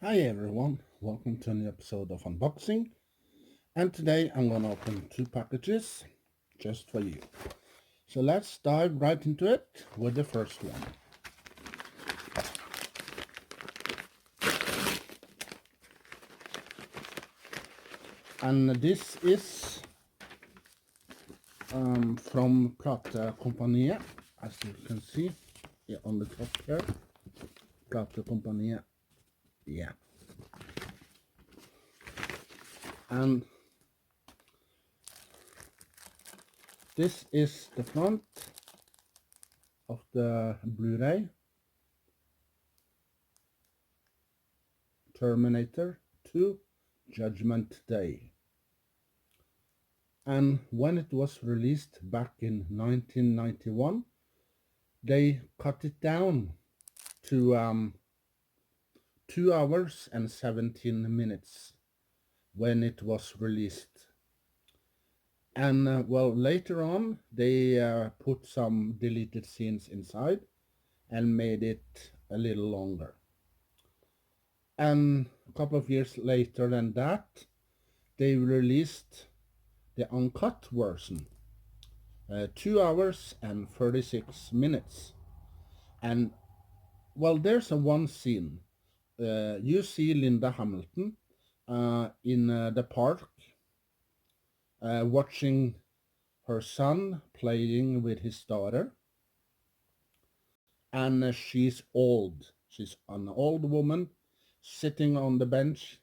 Hi everyone, welcome to a new episode of Unboxing, and today I'm gonna open two packages just for you. So let's dive right into it with the first one. And this is from Platekompaniet, as you can see on the top here. Platekompaniet, yeah. And this is the front of the Blu-ray Terminator 2 Judgment Day. And when it was released back in 1991, they cut it down to 2 hours and 17 minutes when it was released. And well, later on, they put some deleted scenes inside and made it a little longer. And a couple of years later than that, they released the uncut version, 2 hours and 36 minutes. And well, there's a one scene. You see Linda Hamilton in the park watching her son playing with his daughter. And she's old. She's an old woman sitting on the bench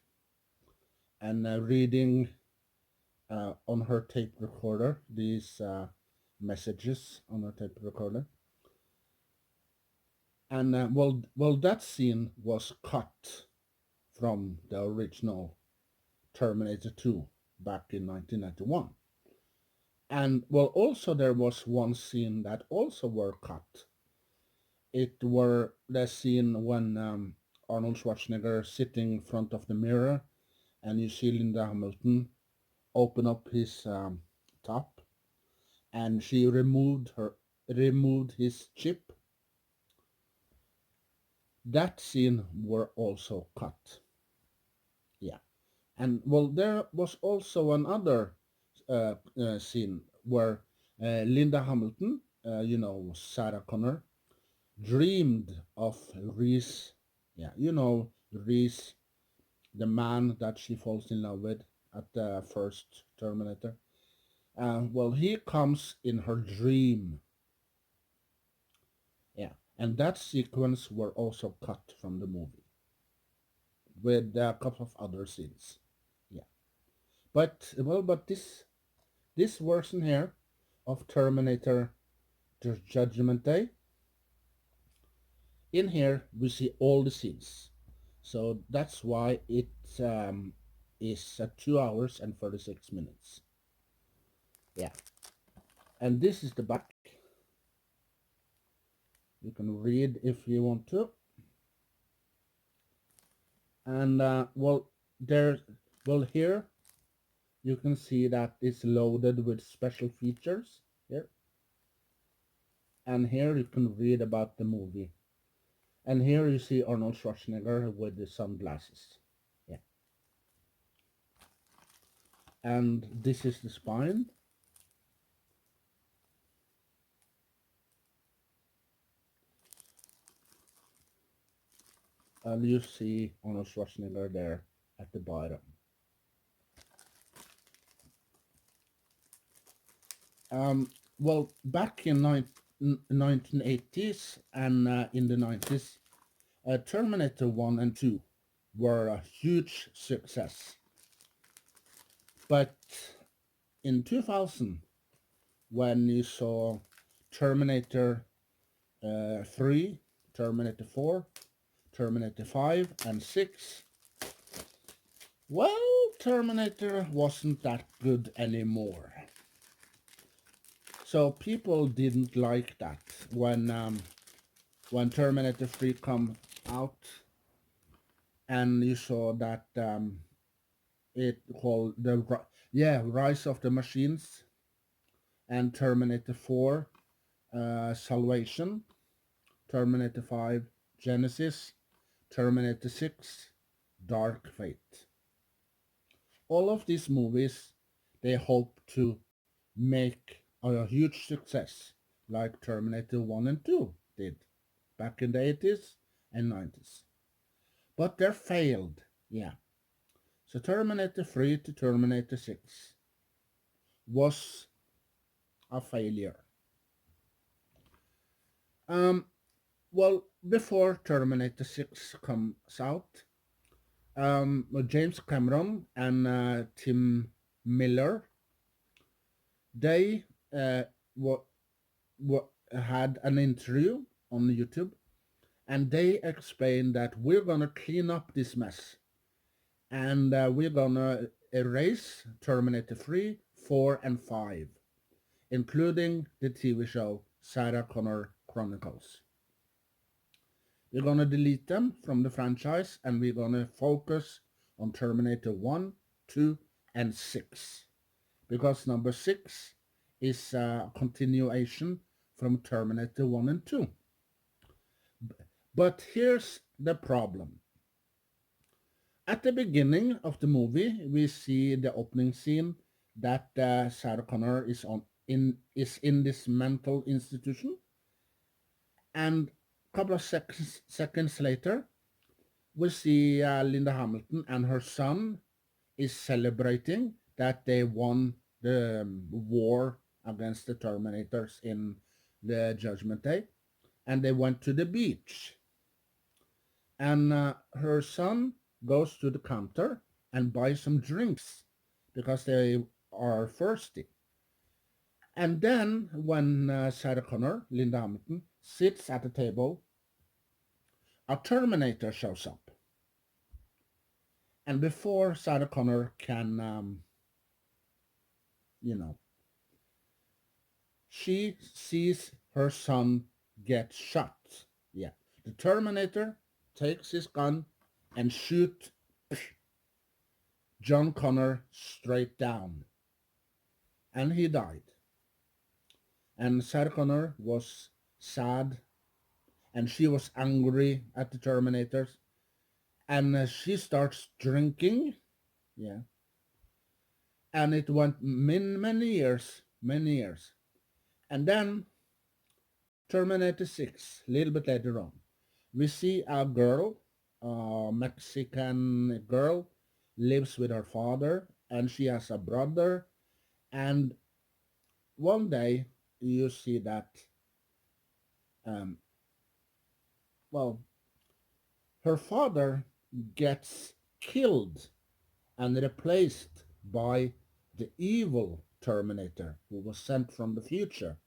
and reading on her tape recorder these messages on her tape recorder. And well, that scene was cut from the original Terminator 2 back in 1991. And well, also there was one scene that also were cut. It were the scene when Arnold Schwarzenegger sitting in front of the mirror, and you see Linda Hamilton open up his top, and she removed his chip. That scene were also cut. Yeah. And well, there was also another scene where Linda Hamilton, Sarah Connor, dreamed of Reese. Yeah, Reese, the man that she falls in love with at the first Terminator. Well, he comes in her dream. Yeah, and that sequence were also cut from the movie with a couple of other scenes. Yeah, but this version here of Terminator Judgment Day, in here we see all the scenes. So that's why it is 2 hours and 36 minutes. Yeah. And this is the back. You can read if you want to. And there, here you can see that it's loaded with special features here. And here you can read about the movie. And here you see Arnold Schwarzenegger with the sunglasses. Yeah. And this is the spine. And you see Arnold Schwarzenegger there at the bottom. Well, back in 1980s and in the 90s, Terminator 1 and 2 were a huge success. But in 2000, when you saw Terminator 3, Terminator 4, Terminator 5, and 6, well, Terminator wasn't that good anymore. So people didn't like that when Terminator 3 come out, and you saw that it called Rise of the Machines, and Terminator 4 Salvation, Terminator 5 Genesis, Terminator 6 Dark Fate. All of these movies, they hope to make a huge success like Terminator 1 and 2 did back in the 80s and 90s. But they failed, yeah. So Terminator 3 to Terminator 6 was a failure. Um, well, before Terminator 6 comes out, James Cameron and Tim Miller, they uh, wa- had an interview on YouTube, and they explained that we're gonna clean up this mess, and we're gonna erase Terminator 3, 4, and 5, including the TV show Sarah Connor Chronicles. We're gonna delete them from the franchise, and we're gonna focus on Terminator 1, 2, and 6, because number 6 is a continuation from Terminator 1 and 2. But here's the problem. At the beginning of the movie, we see the opening scene that Sarah Connor is in this mental institution, and a couple of seconds later, we see Linda Hamilton and her son is celebrating that they won the war against the Terminators in the Judgment Day, and they went to the beach. And her son goes to the counter and buys some drinks because they are thirsty. And then when Sarah Connor, Linda Hamilton, sits at the table, a Terminator shows up. And before Sarah Connor can, you know, she sees her son get shot. Yeah. The Terminator takes his gun and shoots John Connor straight down. And he died. And Sarah Connor was sad, and she was angry at the Terminators. And she starts drinking. Yeah. And it went many years, many years. And then Terminator 6, a little bit later on, we see a girl, a Mexican girl, lives with her father, and she has a brother. And one day you see that, um, well, her father gets killed and replaced by the evil Terminator who was sent from the future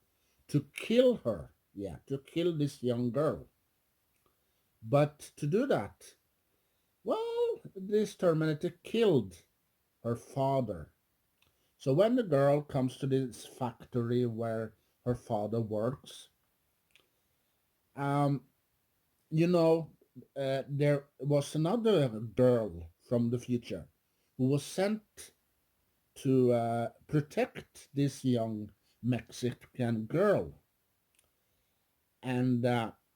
to kill her. Yeah, to kill this young girl. But to do that, well, this Terminator killed her father. So when the girl comes to this factory where her father works, um, you know, there was another girl from the future who was sent to protect this young Mexican girl. And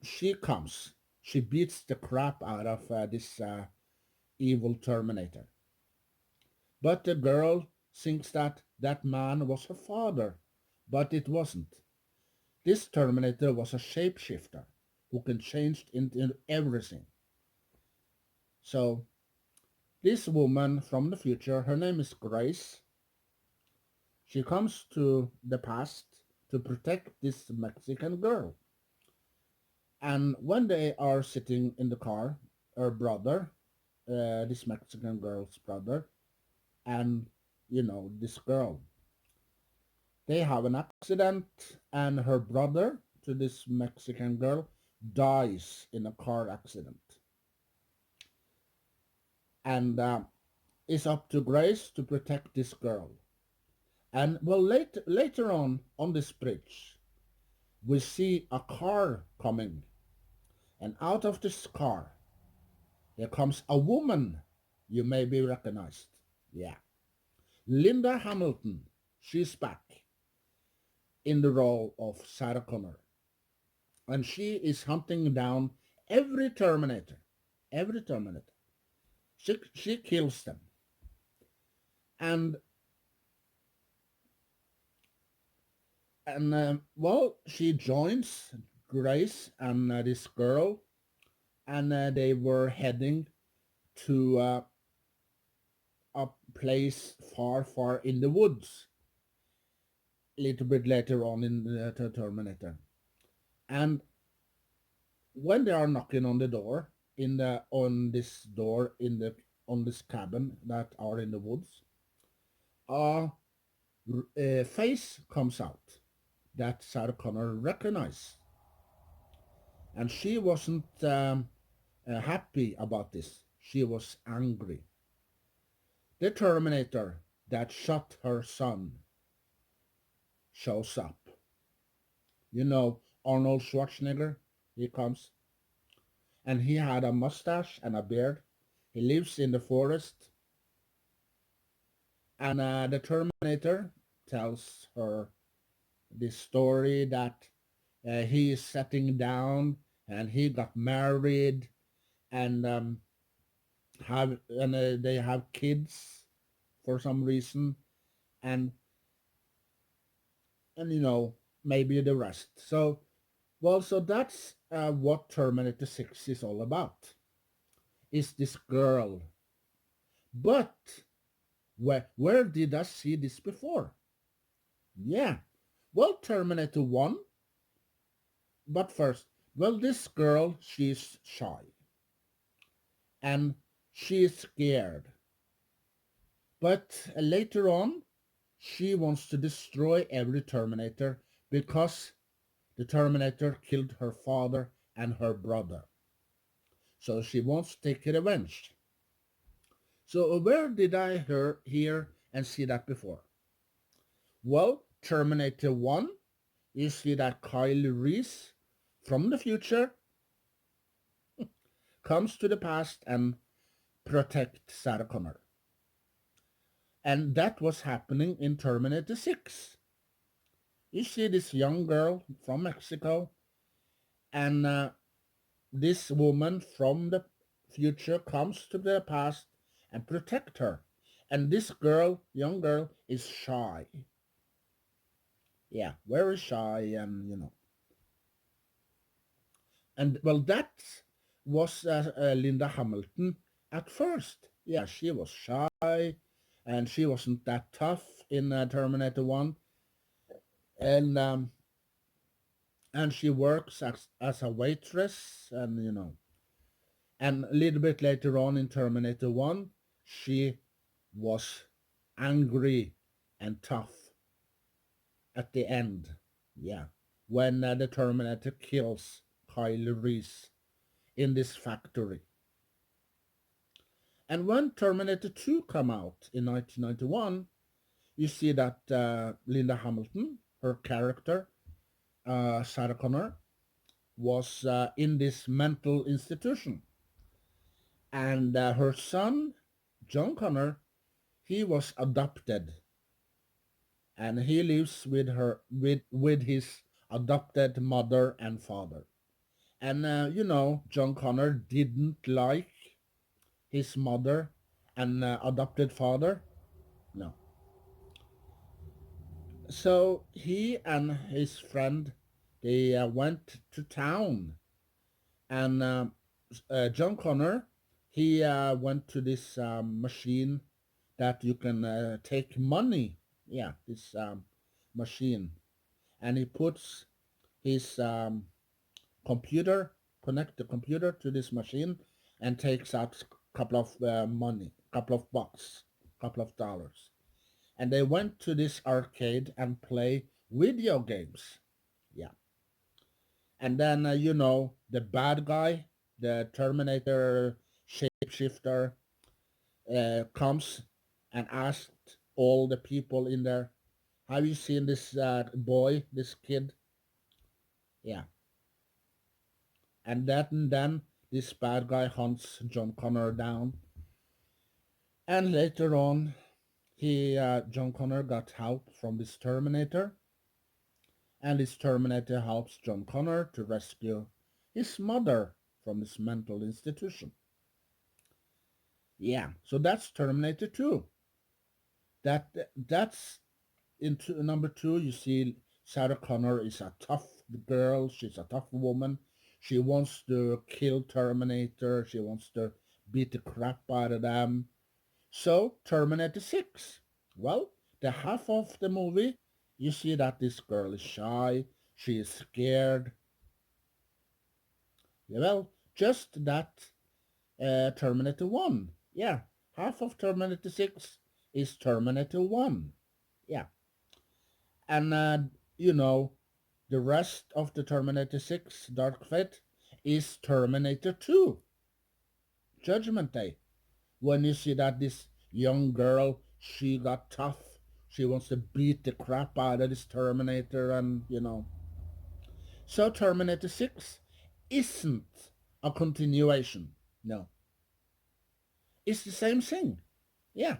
she comes. She beats the crap out of this evil Terminator. But the girl thinks that that man was her father, but it wasn't. This Terminator was a shapeshifter who can change into everything. So this woman from the future, her name is Grace. She comes to the past to protect this Mexican girl. And when they are sitting in the car, her brother, this Mexican girl's brother, and this girl, they have an accident, and her brother to this Mexican girl dies in a car accident. And it's up to Grace to protect this girl. And well, later on this bridge, we see a car coming, and out of this car, there comes a woman. You may be recognized. Yeah, Linda Hamilton. She's back in the role of Sarah Connor, and she is hunting down every Terminator. Every Terminator. She kills them, and well, she joins Grace and this girl, and they were heading to a place far, far in the woods. A little bit later on in the Terminator, and when they are knocking on the door on this door in the on this cabin that are in the woods, a, a face comes out that Sarah Connor recognized, and she wasn't happy about this. She was angry. The Terminator that shot her son shows up. You know, Arnold Schwarzenegger, he comes, and he had a mustache and a beard. He lives in the forest, and the Terminator tells her this story that he is settling down and he got married and they have kids for some reason, and you know, maybe the rest. So well, so that's what Terminator 6 is all about. Is this girl? But where did I see this before? Yeah, well, Terminator 1. But first, well, this girl, she's shy and she's scared. But later on, she wants to destroy every Terminator because the Terminator killed her father and her brother. So she wants to take revenge. So where did I hear and see that before? Well, Terminator 1, you see that Kyle Reese from the future comes to the past and protect Sarah Connor. And that was happening in Terminator 6. You see this young girl from Mexico, and this woman from the future comes to the past and protect her. And this girl, young girl, is shy. Yeah, very shy, and you know. And well, that was Linda Hamilton at first. Yeah, she was shy, and she wasn't that tough in Terminator 1. And and she works as a waitress, and you know, and a little bit later on in Terminator 1, she was angry and tough at the end. Yeah, when the Terminator kills Kyle Reese in this factory. And when Terminator 2 come out in 1991, you see that Linda Hamilton, her character, Sarah Connor, was in this mental institution. And her son, John Connor, he was adopted. And he lives with with his adopted mother and father. And you know, John Connor didn't like his mother and adopted father. No. So he and his friend, they went to town, and John Connor, he went to this machine that you can take money. Yeah, this machine, and he puts his computer, connect the computer to this machine, and takes out a couple of money, couple of bucks, couple of dollars. And they went to this arcade and play video games. Yeah. And then, you know, the bad guy, the Terminator shapeshifter, comes and asked all the people in there, have you seen this boy, this kid? Yeah. And then this bad guy hunts John Connor down. And later on, John Connor got help from this Terminator, and this Terminator helps John Connor to rescue his mother from this mental institution. Yeah, so that's Terminator 2. That's into number 2. You see, Sarah Connor is a tough girl. She's a tough woman. She wants to kill Terminator. She wants to beat the crap out of them. So Terminator 6. Well, the half of the movie, you see that this girl is shy. She is scared. Yeah, well, just that Terminator 1. Yeah, half of Terminator 6 is Terminator 1. Yeah, and you know, the rest of the Terminator 6 Dark Fate is Terminator 2 Judgment Day. When you see that this young girl, she got tough, she wants to beat the crap out of this Terminator, and so Terminator 6 isn't a continuation. No, it's the same thing. Yeah.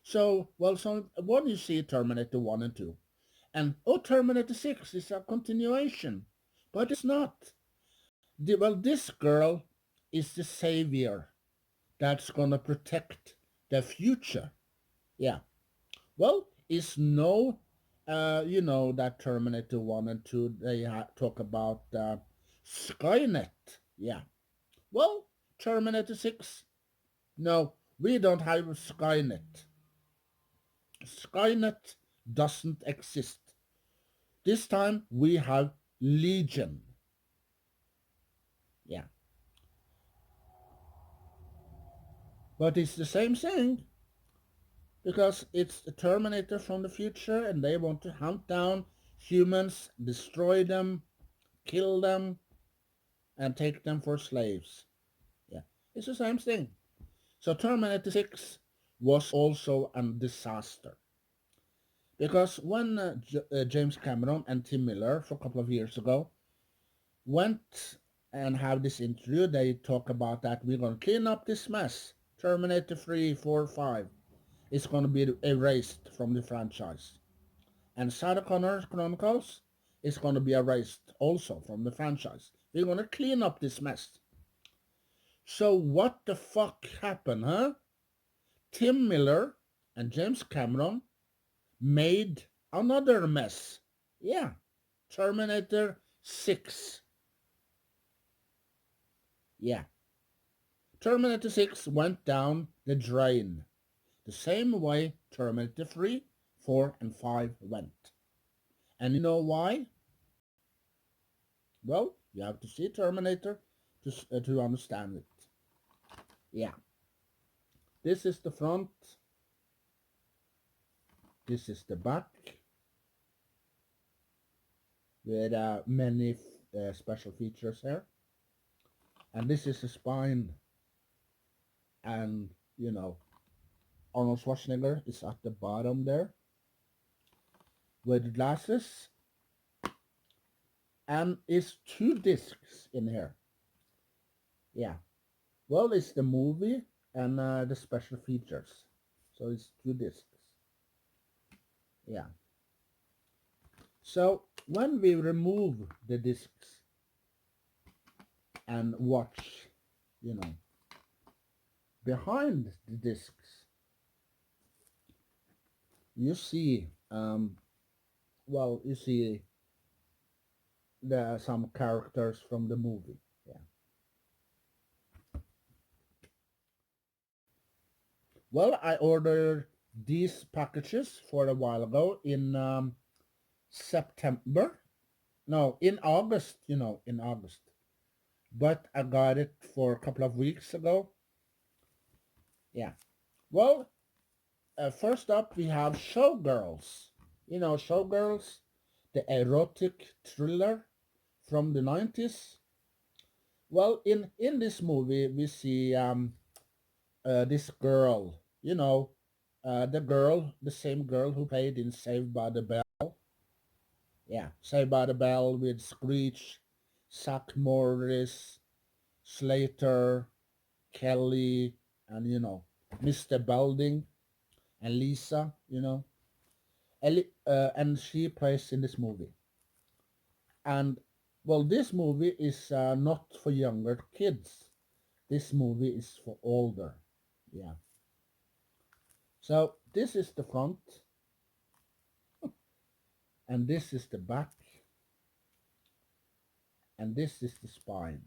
So, well, so when you see Terminator 1 and 2, and oh, Terminator 6 is a continuation, but it's not. Well, this girl is the savior that's gonna protect the future. Yeah. Well, it's no, that Terminator 1 and 2, they talk about Skynet. Yeah. Well, Terminator 6, no, we don't have Skynet. Skynet doesn't exist. This time we have Legion. Yeah. But it's the same thing because it's the Terminator from the future and they want to hunt down humans, destroy them, kill them, and take them for slaves. Yeah. It's the same thing. So Terminator 6 was also a disaster. Because when James Cameron and Tim Miller, for a couple of years ago, went and have this interview, they talk about that we're going to clean up this mess. Terminator 3, 4, 5 is going to be erased from the franchise. And Sarah Connor Chronicles is going to be erased also from the franchise. We're going to clean up this mess. So what the fuck happened, huh? Tim Miller and James Cameron made another mess. Yeah, Terminator 6. Yeah, Terminator 6 went down the drain, the same way Terminator 3, 4, and 5 went. And you know why? Well, you have to see Terminator to understand it. Yeah, this is the front, this is the back, with many special features here. And this is the spine, and Arnold Schwarzenegger is at the bottom there with glasses, and it's 2 discs in here. Yeah, well, it's the movie and the special features, so it's 2 discs. Yeah, so when we remove the discs and watch, you know behind the discs, you see you see some characters from the movie. Yeah. Well, I ordered these packages for a while ago in September. No, in August. In August. But I got it for a couple of weeks ago. Yeah. Well, first up we have Showgirls. Showgirls, the erotic thriller from the 90s. Well, in this movie we see this girl, the same girl who played in Saved by the Bell. Yeah, Saved by the Bell with Screech, Zach Morris, Slater, Kelly, and Mr. Belding and Lisa. And she plays in this movie. And well, this movie is not for younger kids. This movie is for older. Yeah. So this is the front, and this is the back, and this is the spine.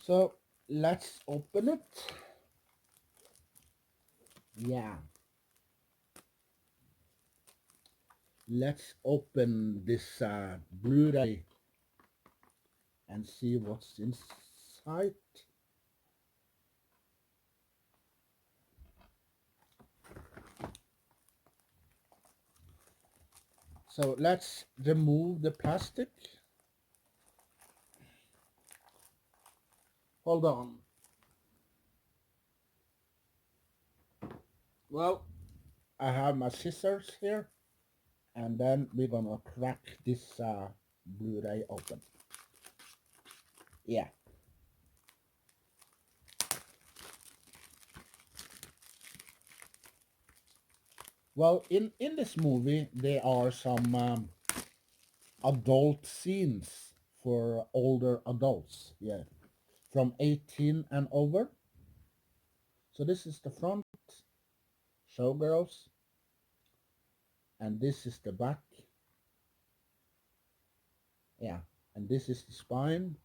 So let's open it. Yeah. Let's open this Blu-ray and see what's inside. So let's remove the plastic. Hold on. Well, I have my scissors here, and then we're gonna crack this Blu-ray open. Yeah. Well, in this movie, there are some adult scenes for older adults. Yeah, from 18 and over. So this is the front, Showgirls, and this is the back. Yeah, and this is the spine.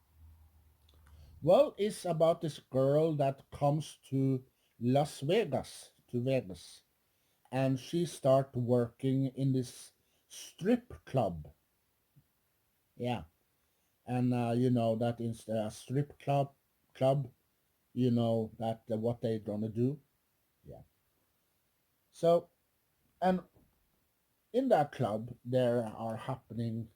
Well, it's about this girl that comes to Las Vegas, to Vegas, and she start working in this strip club. Yeah, and you know that in the strip club, you know that what they gonna do. Yeah. So, and in that club there are happening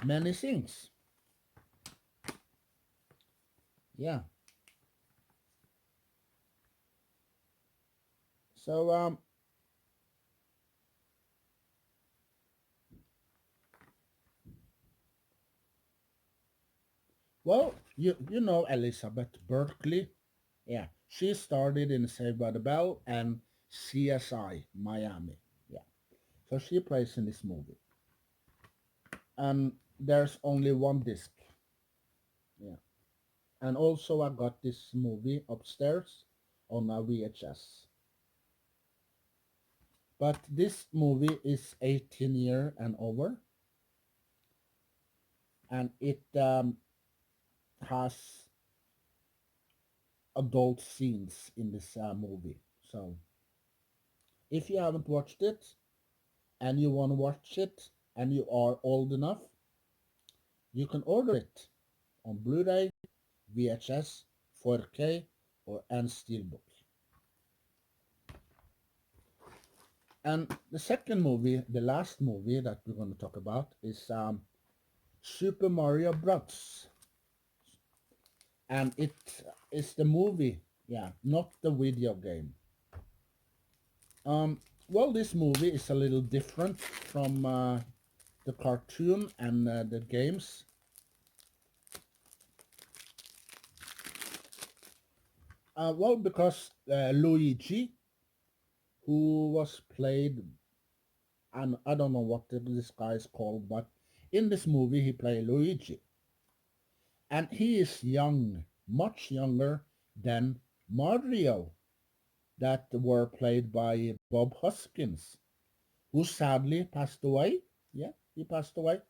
many things. Yeah. So well, you know Elizabeth Berkley. Yeah, she started in Saved by the Bell and CSI Miami. Yeah, so she plays in this movie, and there's only one disc. Yeah, and also I got this movie upstairs on a VHS. But this movie is 18 year and over, and it has adult scenes in this movie. So if you haven't watched it and you want to watch it and you are old enough, you can order it on Blu-ray, VHS, 4K, or and Steelbook. And the second movie, the last movie that we're going to talk about is Super Mario Bros. And it is the movie, yeah, not the video game. Well, this movie is a little different from the cartoon and the games. Well, because Luigi, who was played, and I don't know what this guy is called, but in this movie he played Luigi, and he is young, much younger than Mario, that were played by Bob Hoskins, who sadly passed away. Yeah, he passed away.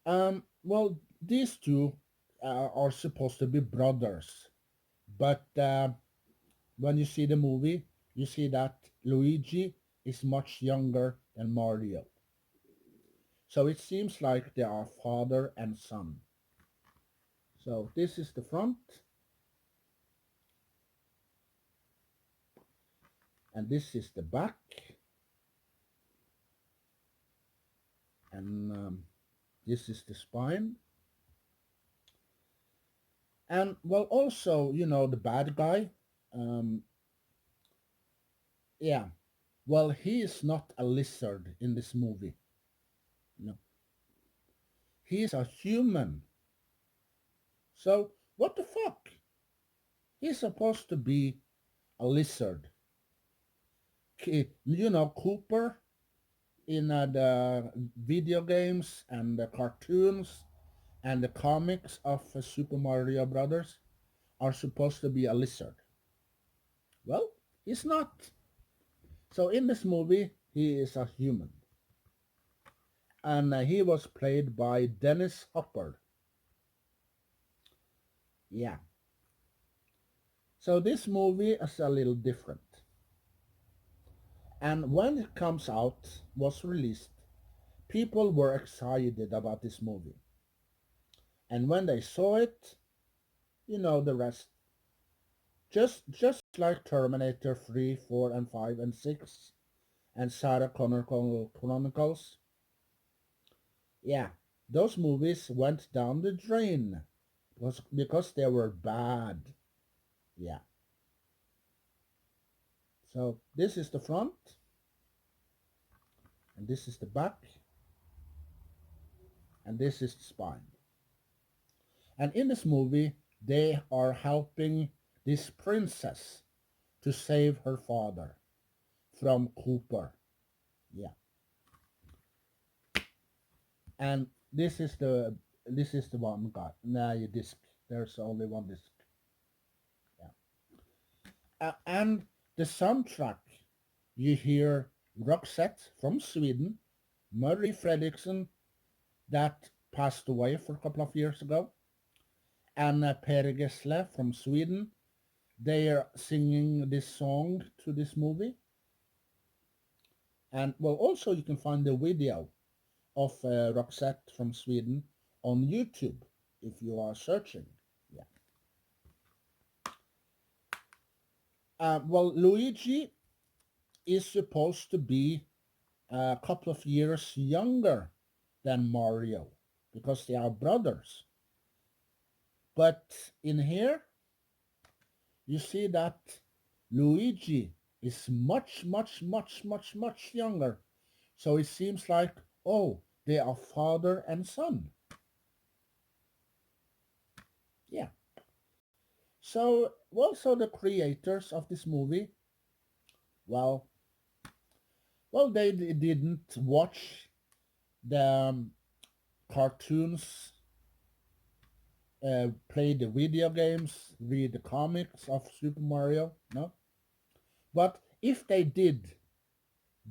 Well, these two are supposed to be brothers, but when you see the movie, you see that Luigi is much younger than Mario. So it seems like they are father and son. So this is the front, and this is the back, and this is the spine. And well, also, you know, the bad guy, um, yeah, well, he is not a lizard in this movie. No, he is a human. So what the fuck? He's supposed to be a lizard. You know, Cooper. the video games and the cartoons and the comics of Super Mario Brothers are supposed to be a lizard. Well, he's not. So in this movie, he is a human, and he was played by Dennis Hopper. Yeah. So this movie is a little different. And when it comes out, was released, people were excited about this movie. And when they saw it, you know the rest. Just like Terminator 3, 4, and 5, and 6, and Sarah Connor Chronicles, yeah, those movies went down the drain because they were bad. Yeah. So this is the front, and this is the back, and this is the spine. And in this movie, they are helping this princess to save her father from Cooper. Yeah. And this is the one got disc. There's only one disc. Yeah. And the soundtrack, you hear Roxette from Sweden, Marie Fredriksson that passed away for a couple of years ago, and Per Gessle from Sweden. They are singing this song to this movie. And well, also you can find the video of Roxette from Sweden on YouTube if you are searching. Yeah. Well, Luigi is supposed to be a couple of years younger than Mario because they are brothers. But in here, you see that Luigi is much, much, much, much, much younger. So it seems like, oh, they are father and son. Yeah. So also the creators of this movie, well, they didn't watch the cartoons, play the video games, read the comics of Super Mario. No, but if they did,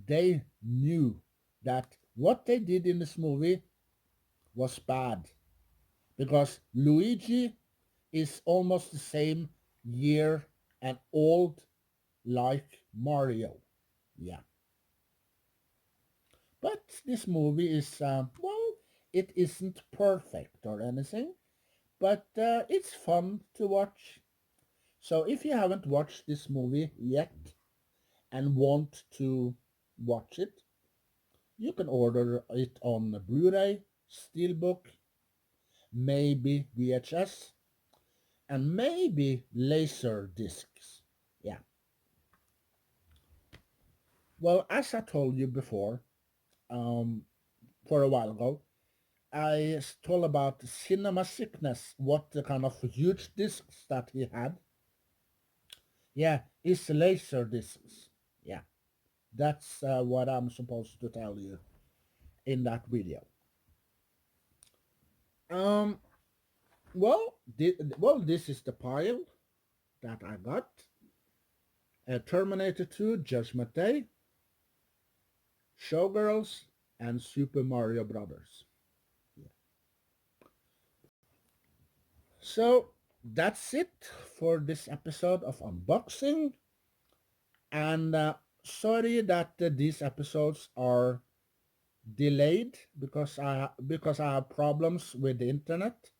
they knew that what they did in this movie was bad because Luigi is almost the same year and old like Mario. Yeah. But this movie is, well, it isn't perfect or anything, but it's fun to watch. So if you haven't watched this movie yet and want to watch it, you can order it on Blu-ray, Steelbook, maybe VHS, and maybe laser discs. Yeah. Well, as I told you before, um, for a while ago, I told about Cinema Sickness, what the kind of huge discs that he had. Yeah, it's laser discs. Yeah, that's what I'm supposed to tell you in that video. Um, this is the pile that I got. Terminator 2, Judgment Day, Showgirls, and Super Mario Brothers. Yeah. So that's it for this episode of unboxing. And sorry that these episodes are delayed because I have problems with the internet.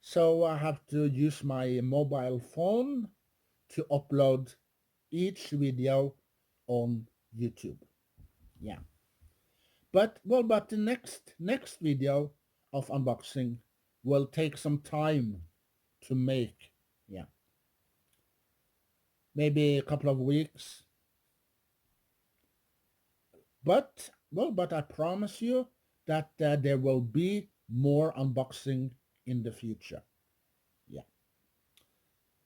So I have to use my mobile phone to upload each video on YouTube. Yeah. But the next video of unboxing will take some time to make. Yeah. Maybe a couple of weeks. But I promise you that there will be more unboxing in the future. Yeah.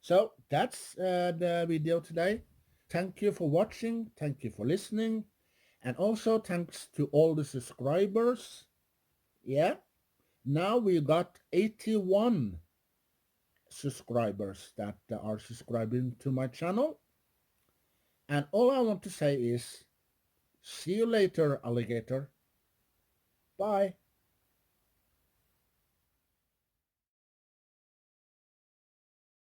So that's the video today. Thank you for watching. Thank you for listening. And also thanks to all the subscribers. Yeah, now we got 81 subscribers that are subscribing to my channel. And all I want to say is, see you later, alligator. Bye.